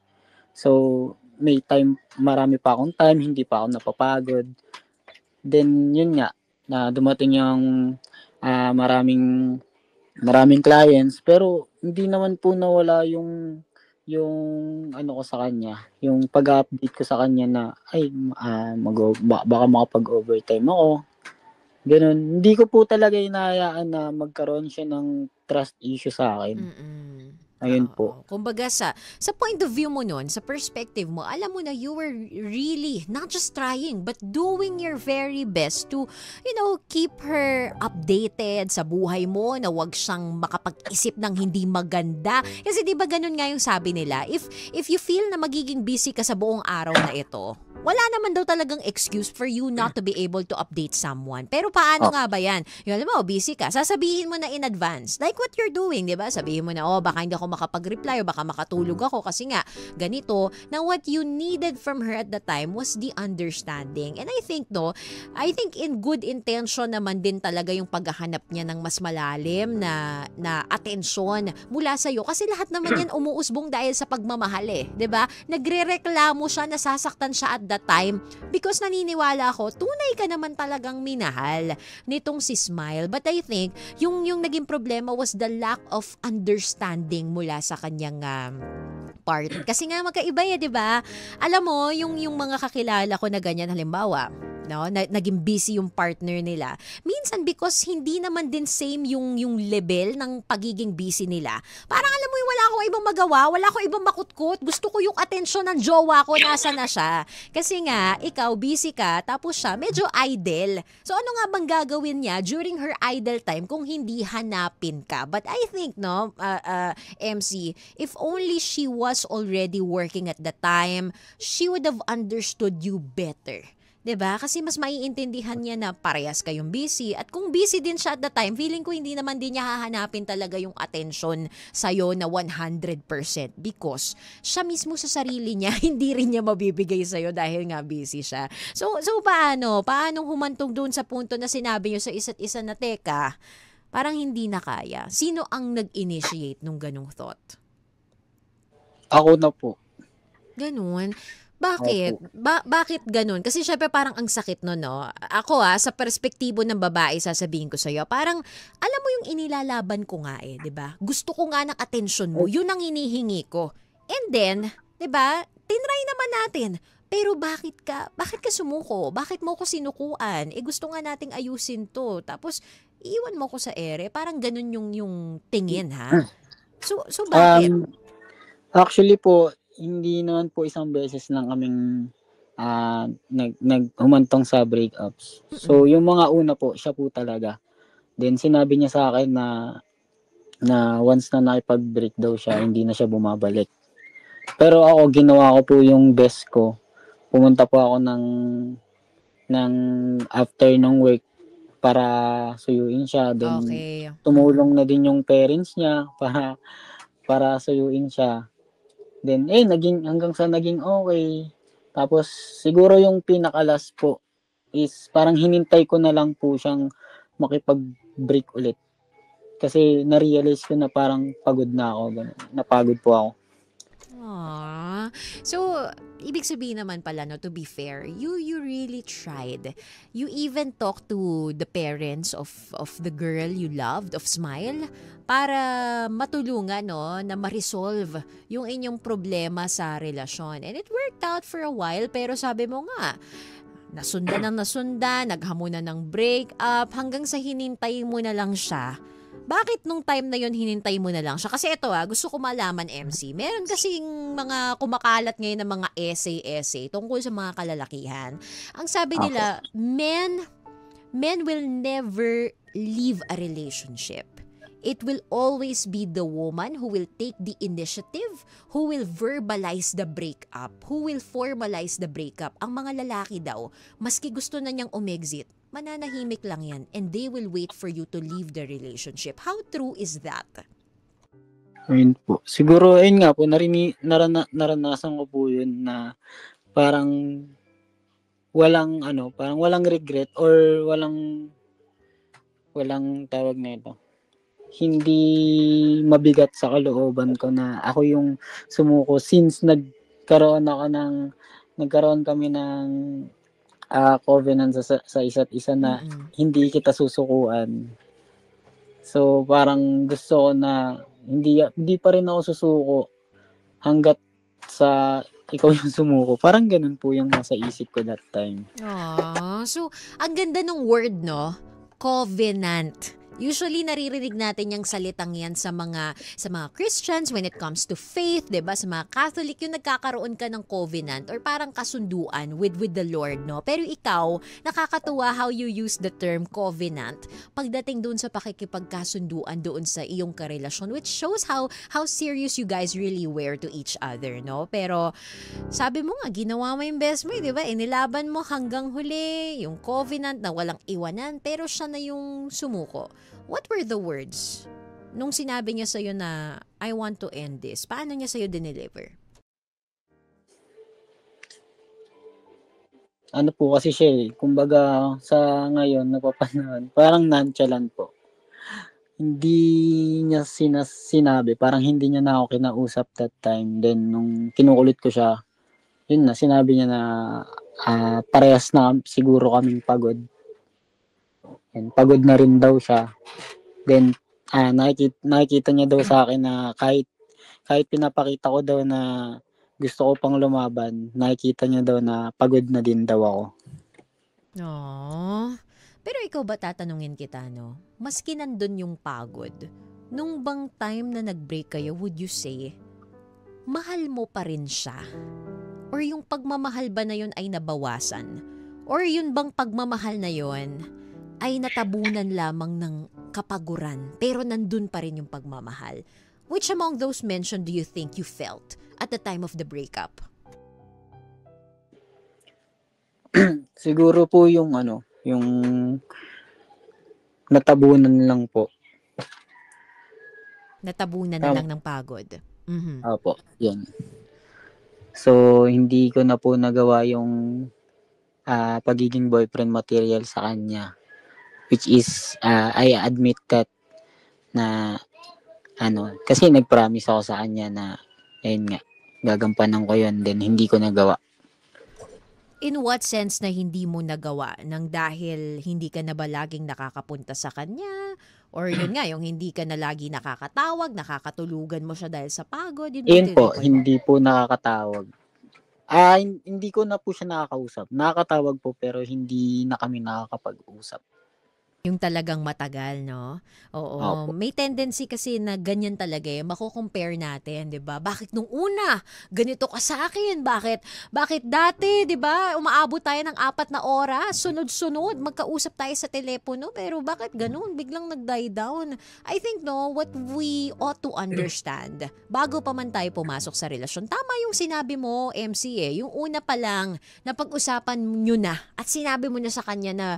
So may time, marami pa akong time, hindi pa ako napapagod. Then yun nga, na dumating yung maraming clients, pero hindi naman po nawala yung ano ko sa kanya, yung pag-update ko sa kanya na ay baka makapag-overtime ako. Ganun. Hindi ko po talaga hinahayaan na magkaroon siya ng trust issue sa akin. Mm. Ayun po. Oo. Kumbaga sa point of view mo nun, sa perspective mo, alam mo na you were really not just trying but doing your very best to, keep her updated sa buhay mo, na wag siyang makapag-isip ng hindi maganda. Kasi 'di ba ganun nga yung sabi nila, if you feel na magiging busy ka sa buong araw na ito, wala naman daw talagang excuse for you not to be able to update someone. Pero paano nga ba yan? Yung alam mo, busy ka, sasabihin mo na in advance. Like what you're doing, di ba? Sabihin mo na, baka hindi ako makapag-reply o baka makatulog ako kasi nga, ganito. Now, what you needed from her at the time was the understanding. And I think in good intention naman din talaga yung paghahanap niya ng mas malalim na atensyon mula sa'yo. Kasi lahat naman yan umuusbong dahil sa pagmamahal eh. Di ba? Nagrereklamo siya, nasasaktan siya at the time because naniniwala ako, tunay ka naman talagang minahal nitong si Smile. But I think, yung naging problema was the lack of understanding mula sa kanyang part. Kasi nga magkaiba eh, 'di ba? Alam mo, yung mga kakilala ko na ganyan, halimbawa, no, naging busy yung partner nila. Minsan because hindi naman din same yung level ng pagiging busy nila. Parang alam mo, wala akong ibang magawa, wala akong ibang makutkot. Gusto ko yung atensyon ng jowa ko, nasa na siya. Kasi nga, ikaw busy ka, tapos siya medyo idle. So ano nga bang gagawin niya during her idle time kung hindi hanapin ka? But I think, no, MC, if only she was already working at the time, she would have understood you better. 'Di ba? Kasi mas maiintindihan niya na parehas kayong busy. At kung busy din siya at the time, feeling ko hindi naman din niya hahanapin talaga yung attention sa'yo na 100% because siya mismo sa sarili niya, hindi rin niya mabibigay sa'yo dahil nga busy siya. So paano? Paano humantong doon sa punto na sinabi niyo sa isa't isa na, teka, parang hindi na kaya? Sino ang nag-initiate nung ganung thought? Ako na po. Ganun. Bakit? Bakit ganun? Kasi syempre parang ang sakit no, no? Ako sa perspektibo ng babae, sasabihin ko sa'yo, parang, alam mo yung inilalaban ko nga eh, di ba? Gusto ko nga ng atensyon mo, yun ang hinihingi ko. And then, di ba, tinry naman natin. Pero bakit ka sumuko? Bakit mo ko sinukuan? Gusto nga nating ayusin to. Tapos, iwan mo ko sa ere. Parang ganun yung tingin, ha? So bakit? Actually po, hindi naman po isang beses lang kaming humantong sa breakups. So, yung mga una po, siya po talaga. Then, sinabi niya sa akin na once na nakipag-break daw siya, hindi na siya bumabalik. Pero ako, ginawa ko po yung best ko. Pumunta po ako ng after ng work para suyuin siya. Then, Okay. tumulong na din yung parents niya para suyuin siya. Then, hanggang sa naging okay. Tapos, siguro yung pinakalas po is parang hinintay ko na lang po siyang makipag-break ulit. Kasi na-realize ko na parang pagod na ako. Napagod po ako. Aww. So, ibig sabihin naman pala, no, to be fair, you really tried. You even talked to the parents of the girl you loved, of Smile, para matulungan, no, na ma-resolve yung inyong problema sa relasyon. And it worked out for a while, pero sabi mo nga, nasundan, naghamunan ng break-up, hanggang sa hinintay mo na lang siya. Bakit nung time na yon hinintay mo na lang siya? Kasi ito gusto ko malaman, MC. Meron kasing mga kumakalat ngayon ng mga essay tungkol sa mga kalalakihan. Ang sabi Okay. nila, men will never leave a relationship. It will always be the woman who will take the initiative, who will verbalize the breakup, who will formalize the breakup. Ang mga lalaki daw, maski gusto na niyang umexit, mananahimik lang yan and they will wait for you to leave the relationship. How true is that? Ayun po. Siguro, ayun nga po, naranasan ko po yun na parang parang walang regret or walang tawag na ito. Hindi mabigat sa kalooban ko na ako yung sumuko since nagkaroon kami ng covenant sa isa't isa na hindi kita susukuan. So parang gusto ko na hindi pa rin ako susuko hanggat sa ikaw yung sumuko. Parang ganun po yung nasa isip ko that time. So ang ganda ng word, no? Covenant. Usually naririnig natin yung salitang yan sa mga Christians when it comes to faith, 'di ba? Sa mga Catholic yung nagkakaroon ka ng covenant or parang kasunduan with the Lord, no? Pero ikaw, nakakatuwa how you use the term covenant pagdating doon sa pakikipagkasunduan doon sa iyong karelasyon, which shows how serious you guys really were to each other, no? Pero sabi mo nga, ginawa mo yung best mo, 'di ba? Inilaban mo hanggang huli yung covenant na walang iwanan, pero siya na yung sumuko. What were the words nung sinabi niya sa'yo na I want to end this? Paano niya sa'yo dineliver? Ano po kasi siya kumbaga sa ngayon napapanahon, parang nonchalant po. Hindi niya sinabi, parang hindi niya na ako kinausap that time. Then nung kinukulit ko siya, yun na, sinabi niya na parehas na siguro kaming pagod. And pagod na rin daw siya. Then nakikita niya daw sa akin na kahit pinapakita ko daw na gusto ko pang lumaban, nakikita niya daw na pagod na din daw ako. Aww. Pero ikaw ba, tatanungin kita, no? Maski nandun yung pagod, nung bang time na nag-break kayo, would you say, mahal mo pa rin siya? Or yung pagmamahal ba na yun ay nabawasan? Or yun bang pagmamahal na yun ay natabunan lamang ng kapaguran, pero nandun pa rin yung pagmamahal? Which among those mentioned do you think you felt at the time of the breakup? Siguro po yung natabunan lang po. Natabunan na lang ng pagod. Mm-hmm. Opo, yun. So, hindi ko na po nagawa yung pagiging boyfriend material sa kanya. Which is, I admit that na, kasi nag-promise ako sa kanya na, ayun nga, gagampanan ko yun, then hindi ko nagawa. In what sense na hindi mo nagawa? Nang dahil hindi ka na ba laging nakakapunta sa kanya? Or yun nga, yung hindi ka na lagi nakakatawag, nakakatulugan mo siya dahil sa pagod? Yun po, hindi po nakakatawag. Hindi ko na po siya nakakausap. Nakakatawag po pero hindi na kami nakakapag-usap. Yung talagang matagal, no? Oo. Opo. May tendency kasi na ganyan talaga mako-compare natin, 'di ba? Bakit nung una, ganito ka sa akin? Bakit dati, 'di ba? Umaabot tayo ng 4 na oras, sunod-sunod, magkausap tayo sa telepono, pero bakit ganun? Biglang nag-die down. I think, no, what we ought to understand, bago pa man tayo pumasok sa relasyon, tama yung sinabi mo, MC, yung una pa lang, napag-usapan nyo na, at sinabi mo na sa kanya na,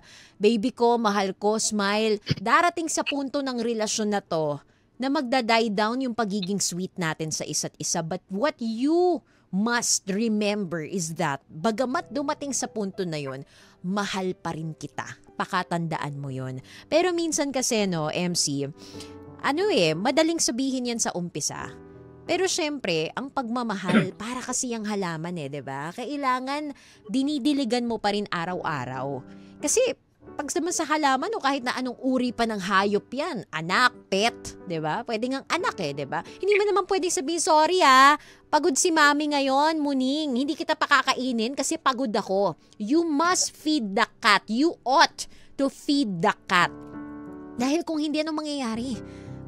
baby ko, mahal ko, Smile, darating sa punto ng relasyon na to na magda-die down yung pagiging sweet natin sa isa't isa. But what you must remember is that bagamat dumating sa punto na yon, mahal pa rin kita. Pakatandaan mo yon. Pero minsan kasi, no, MC, madaling sabihin yan sa umpisa. Pero syempre, ang pagmamahal, para kasi ang halaman 'di ba? Kailangan dinidiligan mo pa rin araw-araw. Kasi pag naman sa halaman o kahit na anong uri pa ng hayop yan, anak, pet, 'di ba? Pwede ngang anak 'di ba? Hindi mo naman pwedeng sabihin, sorry pagod si mami ngayon, muning, hindi kita pakakainin kasi pagod ako. You must feed the cat. You ought to feed the cat. Dahil kung hindi, anong mangyayari?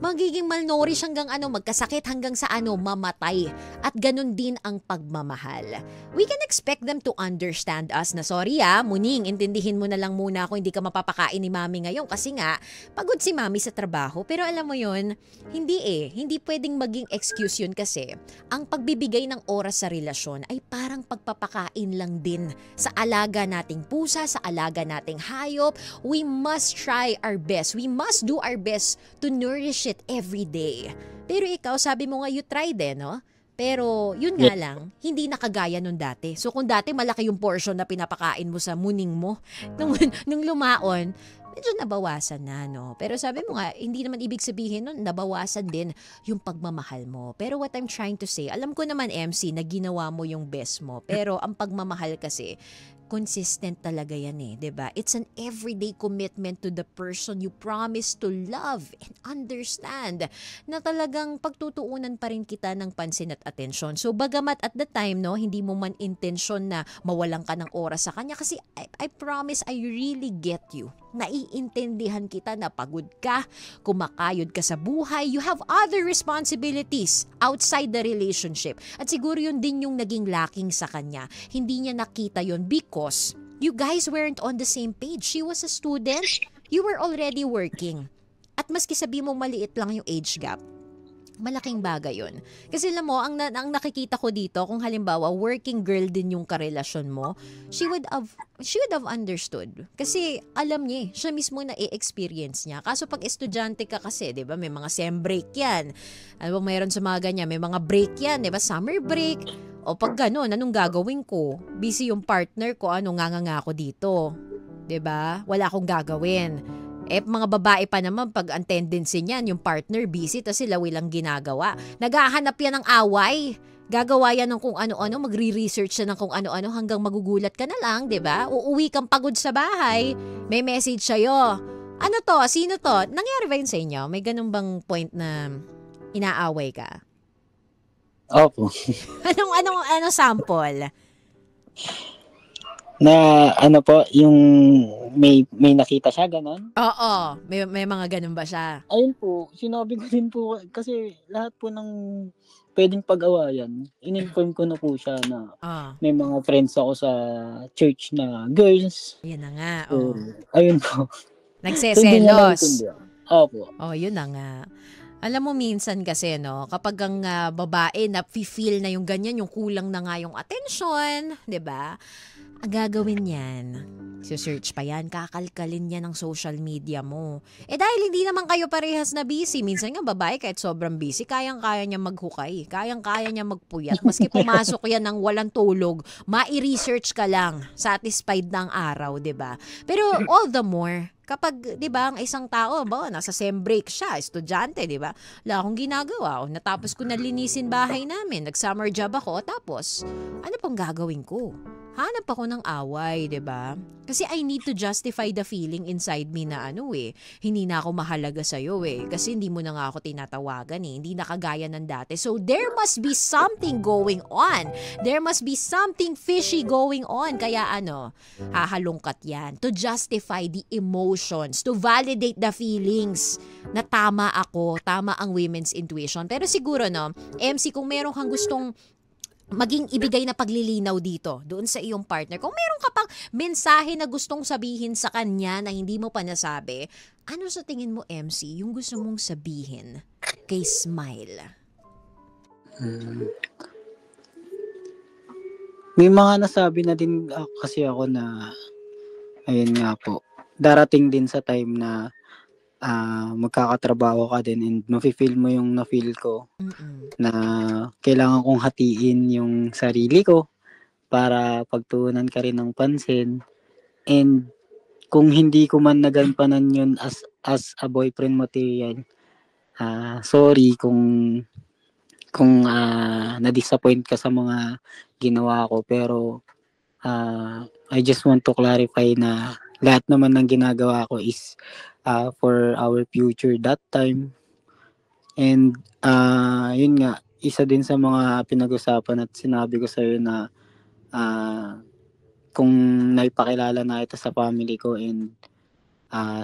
Magiging malnourished hanggang magkasakit hanggang sa mamatay. At ganun din ang pagmamahal. We can expect them to understand us na sorry muning, intindihin mo na lang muna ako, hindi ka mapapakain ni mami ngayon kasi nga, pagod si mami sa trabaho. Pero alam mo yun, hindi pwedeng maging excuse yun kasi ang pagbibigay ng oras sa relasyon ay parang pagpapakain lang din sa alaga nating pusa, sa alaga nating hayop. We must try our best. We must do our best to nourish it every day. Pero ikaw, sabi mo nga you tried no? Pero yun nga lang, hindi nakagaya nung dati. So kung dati malaki yung portion na pinapakain mo sa muning mo, nung lumaon, medyo nabawasan na, no? Pero sabi mo nga, hindi naman ibig sabihin nun, nabawasan din yung pagmamahal mo. Pero what I'm trying to say, alam ko naman MC, na ginawa mo yung best mo. Pero ang pagmamahal kasi, consistent talaga yan 'di ba? It's an everyday commitment to the person you promise to love and understand na talagang pagtutuunan pa rin kita ng pansin at atensyon. So bagamat at the time hindi mo man intensyon na mawalan ka ng oras sa kanya kasi I promise I really get you. Naiintindihan kita na pagod ka, kumakayod ka sa buhay, you have other responsibilities outside the relationship. At siguro yun din yung naging lacking sa kanya. Hindi niya nakita yun because you guys weren't on the same page. She was a student, you were already working. At maski sabi mo maliit lang yung age gap, malaking bagay yun. Kasi alam mo, ang nakikita ko dito, kung halimbawa, working girl din yung karelasyon mo, she would have understood. Kasi alam niya siya mismo na i-experience niya. Kaso pag estudyante ka kasi, di ba, may mga sem break yan. Ano ba, mayroon sa mga ganyan, may mga break yan, di ba, summer break. O pag gano'n, anong gagawin ko? Busy yung partner ko, nganga ako dito. Di ba? Wala akong gagawin. Mga babae pa naman, pag ang tendency niyan, yung partner busy, tas sila walang ginagawa. Naghahanap yan ng away. Gagawa yan ng kung ano-ano, magre-research siya ng kung ano-ano hanggang magugulat ka na lang, di ba? Uuwi kang pagod sa bahay, may message sa'yo. Ano to? Sino to? Nangyari ba yun sa inyo? May ganun bang point na inaaway ka? Opo. Anong sample? Na po, yung may nakita siya, ganon? Oo, may mga ganon ba siya? Ayun po, sinabi ko din po, kasi lahat po ng pwedeng pag-awayan, in-inform ko na po siya na may mga friends ako sa church na girls. Yan na nga, ayun po. Nagseselos. Opo. Yun na nga. Alam mo minsan kasi kapag ang babae na feel na yung ganyan, yung kulang na nga yung attention, 'di ba? Ang gagawin yan, search pa yan, kakalkalin yan ng social media mo. Dahil hindi naman kayo parehas na busy, minsan nga babae kahit sobrang busy, kayang-kaya niya maghukay, kayang-kaya niya magpuyat. Maski pumasok yan ng walang tulog, mai-research ka lang, satisfied na ang araw, 'di ba? Pero all the more, kapag, 'di ba, ang isang tao, nasa sem break siya, estudyante, 'di ba? Wala akong ginagawa. Natapos ko na linisin bahay namin, nag-summer job ako, tapos ano pang gagawin ko? Hanap ako ng away, 'di ba? Kasi I need to justify the feeling inside me na hindi na ako mahalaga sa iyo kasi hindi mo na nga ako tinatawagan hindi na kagaya ng dati. So there must be something going on. There must be something fishy going on. Kaya hahalungkat 'yan to justify the emotions, to validate the feelings na tama ako, tama ang women's intuition. Pero siguro MC, kung meron kang gustong maging ibigay na paglilinaw dito, doon sa iyong partner. Kung meron ka pang mensahe na gustong sabihin sa kanya na hindi mo pa nasabi, ano sa tingin mo, MC, yung gusto mong sabihin kay Smile? May mga nasabi na din kasi ako na, ayun nga po, darating din sa time na magkakatrabaho ka din and mafe-feel mo yung na-feel ko na kailangan kong hatiin yung sarili ko para pagtuunan ka rin ng pansin. And kung hindi ko man nagampanan yun as a boyfriend material, sorry kung kung na-disappoint ka sa mga ginawa ko, pero I just want to clarify na lahat naman ng ginagawa ko is for our future that time. And yun nga, isa din sa mga pinag-usapan at sinabi ko sa'yo na kung naipakilala na ito sa family ko and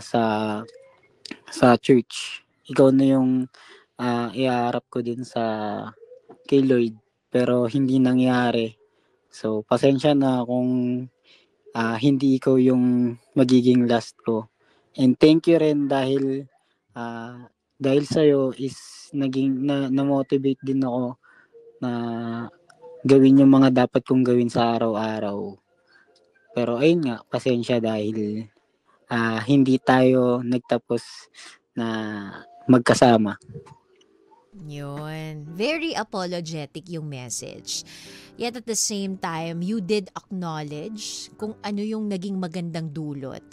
sa church, ikaw na yung iharap ko din sa kay Lord, pero hindi nangyari. So pasensya na kung hindi ikaw yung magiging last ko. And thank you rin dahil sa'yo is na-motivate din ako na gawin yung mga dapat kong gawin sa araw-araw. Pero ayun nga, pasensya dahil hindi tayo nagtapos na magkasama. Yun. Very apologetic yung message. Yet at the same time, you did acknowledge kung ano yung naging magandang dulot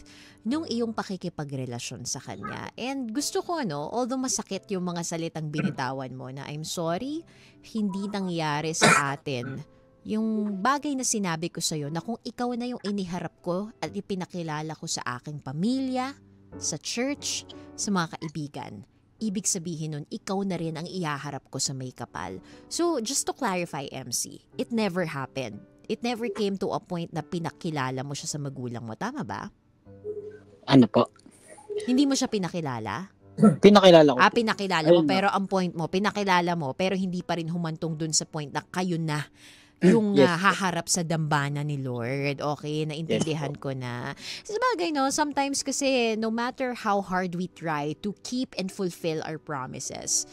nung iyong pakikipagrelasyon sa kanya. And gusto ko, although masakit yung mga salitang binitawan mo na I'm sorry, hindi nangyari sa atin yung bagay na sinabi ko sa'yo na kung ikaw na yung iniharap ko at ipinakilala ko sa aking pamilya, sa church, sa mga kaibigan. Ibig sabihin nun, ikaw na rin ang ihaharap ko sa may kapal. So, just to clarify, MC, it never happened. It never came to a point na pinakilala mo siya sa magulang mo. Tama ba? Ano po? Hindi mo siya pinakilala? Pinakilala ko. Pinakilala mo, pero ang point mo, pinakilala mo, pero hindi pa rin humantong dun sa point na kayo na yung Yes. haharap sa dambana ni Lord. Okay, naintindihan ko na. Sabagay, sometimes kasi no matter how hard we try to keep and fulfill our promises,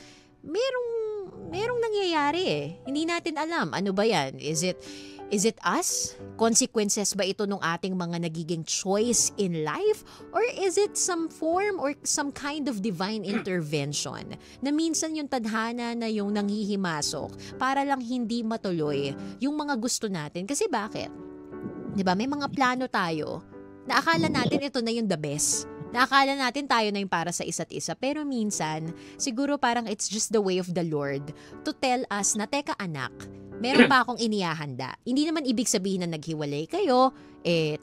merong nangyayari eh. Hindi natin alam. Ano ba yan? Is it us? Consequences ba ito ng ating mga nagiging choice in life? Or is it some form or some kind of divine intervention na minsan yung tadhana na yung nanghihimasok para lang hindi matuloy yung mga gusto natin? Kasi bakit? 'Di ba? May mga plano tayo na akala natin ito na yung the best. Naakala natin tayo na yung para sa isa't isa. Pero minsan, siguro parang it's just the way of the Lord to tell us na, teka anak, meron pa akong inihahanda. Hindi naman ibig sabihin na naghiwalay kayo,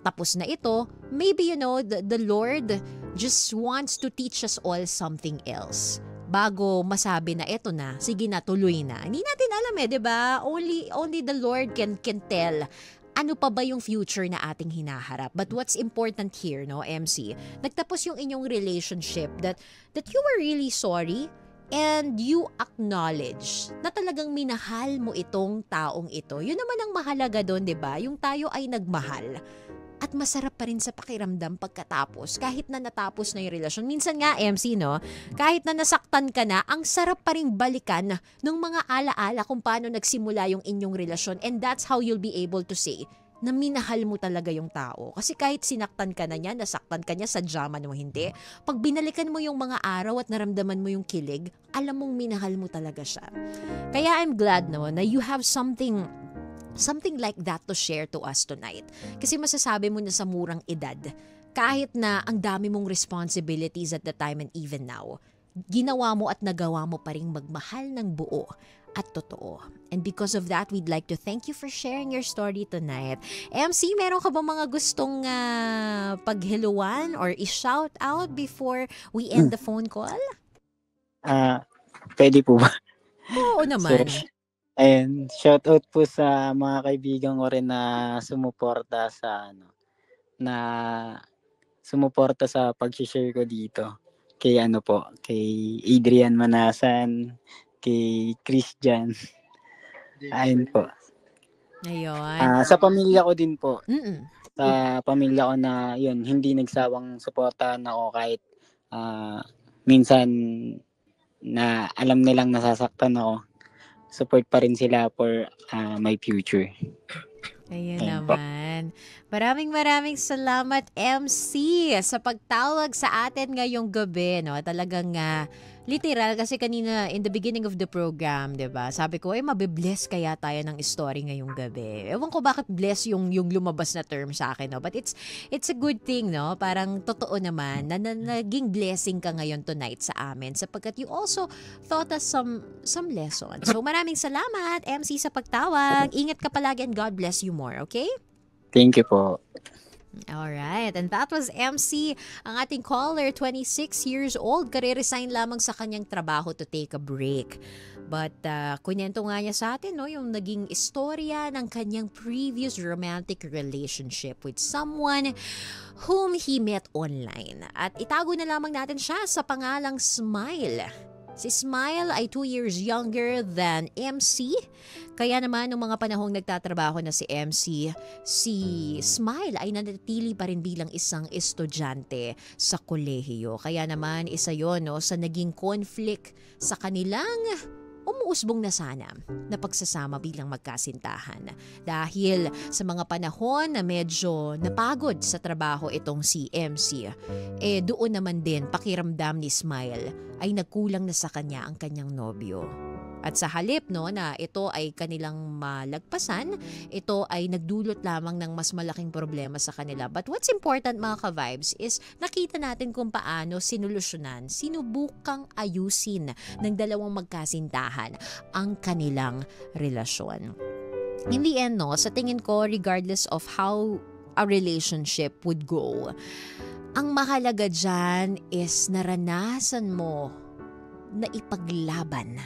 tapos na ito. Maybe, the Lord just wants to teach us all something else. Bago masabi na eto na, sige na, tuloy na. Hindi natin alam 'di ba? Only the Lord can tell ano pa ba yung future na ating hinaharap. But what's important here, MC, nagtapos yung inyong relationship that you were really sorry and you acknowledge na talagang minahal mo itong taong ito. Yun naman ang mahalaga doon, 'di ba? Yung tayo ay nagmahal. At masarap pa rin sa pakiramdam pagkatapos, kahit na natapos na yung relasyon. Minsan nga, MC, kahit na nasaktan ka na, ang sarap pa rin balikan ng mga alaala kung paano nagsimula yung inyong relasyon. And that's how you'll be able to say na minahal mo talaga yung tao. Kasi kahit sinaktan ka na niya, nasaktan ka niya, sadya man o hindi, pag binalikan mo yung mga araw at naramdaman mo yung kilig, alam mong minahal mo talaga siya. Kaya I'm glad na you have something like that to share to us tonight. Kasi masasabi mo na sa murang edad, kahit na ang dami mong responsibilities at the time and even now, ginawa mo at nagawa mo pa ring magmahal ng buo at totoo. And because of that, we'd like to thank you for sharing your story tonight. MC, meron ka ba mga gustong paghiluan or i-shout out before we end the phone call? Pwede po ba? Oo naman. Ayun, shoutout po sa mga kaibigan ko rin na sumuporta sa pag-share ko dito. Kay kay Adrian Manasan, kay Christian. Ayun po. Ayun. Sa pamilya ko din po. Mm-mm. Sa pamilya ko na yun, hindi nagsawang suportahan ako kahit minsan na alam nilang nasasaktan ako. Support pa rin sila for my future. Ayun naman. Maraming salamat, MC, sa pagtawag sa atin ngayong gabi. Talagang Literal, kasi kanina in the beginning of the program, 'di ba? Sabi ko, mabibless kaya tayo ng story ngayong gabi. Ewan ko bakit bless yung lumabas na term sa akin, no? But it's a good thing, no? Parang totoo naman na naging blessing ka ngayon tonight sa amin sapagkat you also taught us some lessons. So maraming salamat, MC, sa pagtawag. Ingat ka palagi and God bless you more, okay? Thank you po. Alright, and that was MC, ang ating caller, 26 years old, kare-resign lamang sa kanyang trabaho to take a break. But kunyento nga niya sa atin, no, yung naging istorya ng kanyang previous romantic relationship with someone whom he met online. At itago na lamang natin siya sa pangalang Smile. Si Smile ay 2 years younger than MC. Kaya naman, nung mga panahong nagtatrabaho na si MC, si Smile ay nanatili pa rin bilang isang estudyante sa kolehiyo. Kaya naman, isa yon, no, sa naging conflict sa kanilang umuusbong na sana na pagsasama bilang magkasintahan. Dahil sa mga panahon na medyo napagod sa trabaho itong si MC, doon naman din pakiramdam ni Smile ay nagkulang na sa kanya ang kanyang nobyo. At sa halip, no, na ito ay kanilang malagpasan, ito ay nagdulot lamang ng mas malaking problema sa kanila. But what's important, mga ka-vibes, is nakita natin kung paano sinulusyonan, sinubukang ayusin ng dalawang magkasintahan ang kanilang relasyon. In the end, no, sa tingin ko, regardless of how a relationship would go, ang mahalaga dyan is naranasan mo na ipaglaban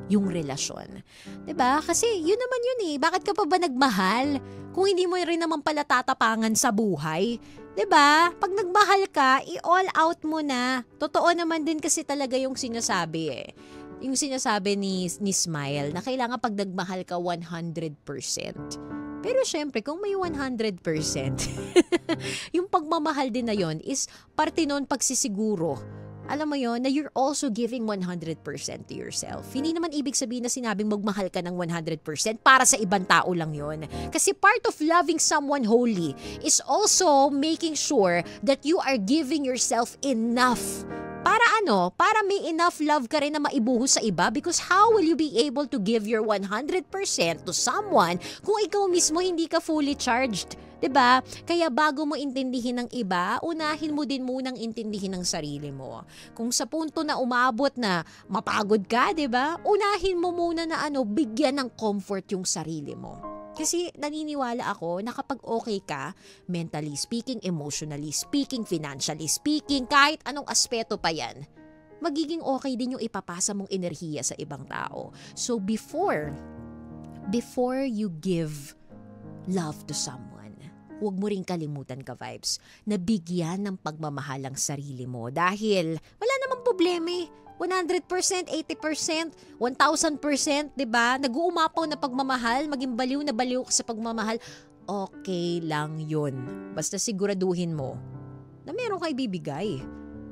yung relasyon. 'Di ba? Kasi yun naman yun eh. Bakit ka pa ba nagmahal kung hindi mo rin naman pala tatapangan sa buhay? 'Di ba? Pag nagmahal ka, i-all out mo na. Totoo naman din kasi talaga yung sinasabi eh. Yung sinasabi ni Smile na kailangan pag nagmahal ka 100%. Pero syempre, kung may 100%, yung pagmamahal din na yon is parte nun pagsisiguro. Alam mo yon na you're also giving 100% to yourself. Hindi naman ibig sabihin na sinabing magmahal ka ng 100% para sa ibang tao lang yon. Kasi part of loving someone wholly is also making sure that you are giving yourself enough. Para ano? Para may enough love ka rin na maibuhos sa iba, because how will you be able to give your 100% to someone kung ikaw mismo hindi ka fully charged? 'Di ba? Kaya bago mo intindihin ng iba, unahin mo din munang intindihin ng sarili mo. Kung sa punto na umabot na mapagod ka, 'di ba? Unahin mo muna na bigyan ng comfort yung sarili mo. Kasi naniniwala ako na kapag okay ka, mentally speaking, emotionally speaking, financially speaking, kahit anong aspeto pa yan, magiging okay din yung ipapasa mong enerhiya sa ibang tao. So before you give love to someone, huwag mo rin kalimutan, ka-vibes, na bigyan ng pagmamahal ang sarili mo. Dahil wala namang problema eh. 100%, 80%, 1,000%, 'di ba? Nag-uumapaw na pagmamahal, maging baliw na baliw ka sa pagmamahal, okay lang 'yun. Basta siguraduhin mo na meron kang ibibigay.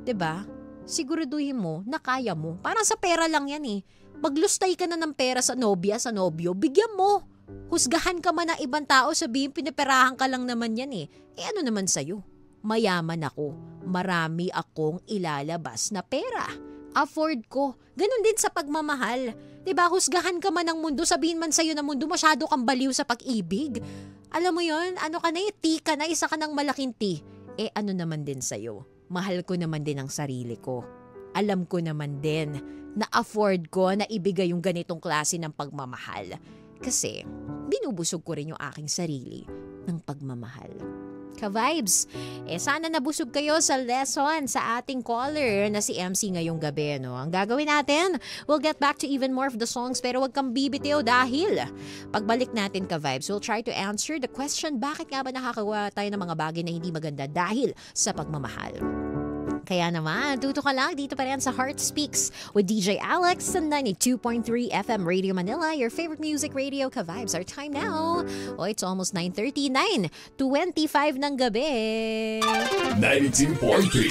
'Di ba? Siguraduhin mo na kaya mo. Parang sa pera lang 'yan eh. Maglustay ka na ng pera sa nobya, sa nobyo, bigyan mo. Husgahan ka man ng ibang tao, sabihin pinaperahan ka lang naman 'yan eh. Ano naman sa'yo? Mayaman ako. Marami akong ilalabas na pera. Afford ko. Ganon din sa pagmamahal. 'Di ba? Husgahan ka man ng mundo, sabihin man sa'yo ng mundo, masyado kang baliw sa pag-ibig. Alam mo yon, ka na T ka na, isa ka ng malaking T. Ano naman din sa'yo? Mahal ko naman din ang sarili ko. Alam ko naman din na afford ko na ibigay yung ganitong klase ng pagmamahal. Kasi binubusog ko rin yung aking sarili ng pagmamahal. Ka-vibes, sana nabusog kayo sa lesson sa ating caller na si MC ngayong gabi, no? Ang gagawin natin, we'll get back to even more of the songs, pero wag kang bibitiw dahil pagbalik natin, ka-vibes, we'll try to answer the question, bakit nga ba nakakagawa tayo ng mga bagay na hindi maganda dahil sa pagmamahal? Kaya naman, tuto ka lang dito pa rin sa Heart Speaks with DJ Alex sa 92.3 FM Radio Manila, your favorite music radio, ka-vibes. Our time now, it's almost 9:39, 25 ng gabi. 92.3